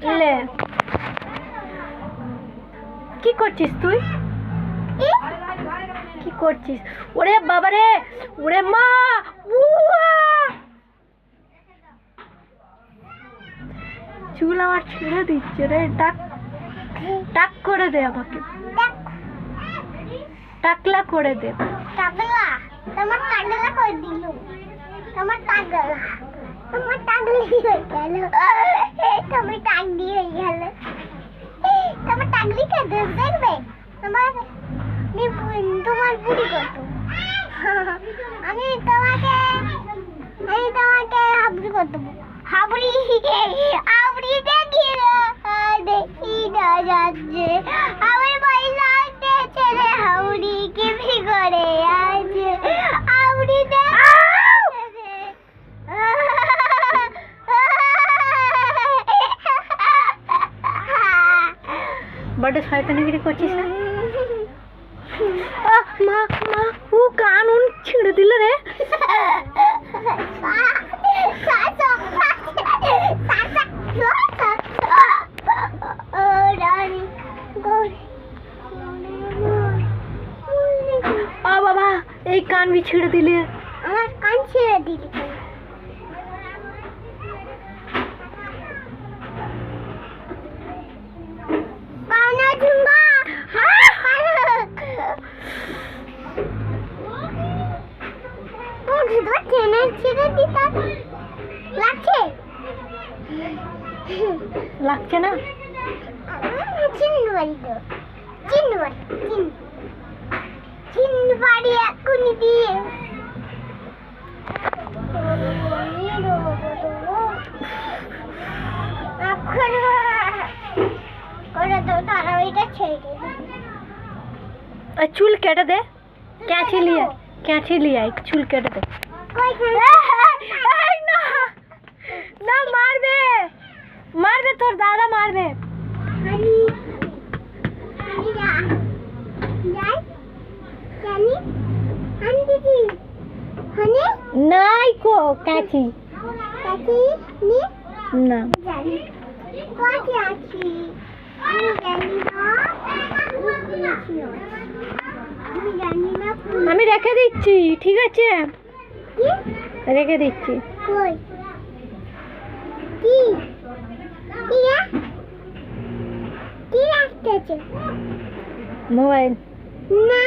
লে কি করছিস তুই? কি করছিস? ওরে বাবা রে, ওরে মা, চুল আমার ছেড়ে দিচ্ছে রে। টাক টাক করে দে আমাকে, টাকলা করে দে। টাকলা? তোমার টাকলা করে দিল। তোমার টাকলা, তোমার টাকলি হয়ে গেল। তুমি টাকলি হয়ে গেল। তোমার টাকলি কে দেখবে? তোমার তোমার বুড়ি কত? আমি তোমাকে হাবড়ি করে দেবো। হাবড়ি হাবড়ি দেখি না যাচ্ছে আমার ভাই লাগছে ছেলে হাবড়ি কেমনি করে আছে হাবড়ি বড় শয়তানিগিরি করছিস না? মা মা, ও কান ছিঁড়ে দিল রে। বাবা, এই কান বি ছিঁড়ে দিলে। আমার কান ছিঁড়ে দিলি। লাগছে না? এক্ষুনি দিয়ে তারা ওইটা ছেড়ে चूल केटे दे। कैंची लिया एक चूल केटे दे। ना मार बे तोर दादा मार बे। नहीं को कैंची ना আমি রেখে দিচ্ছি, ঠিক আছে? রেখে দিচ্ছি। মোবাইল না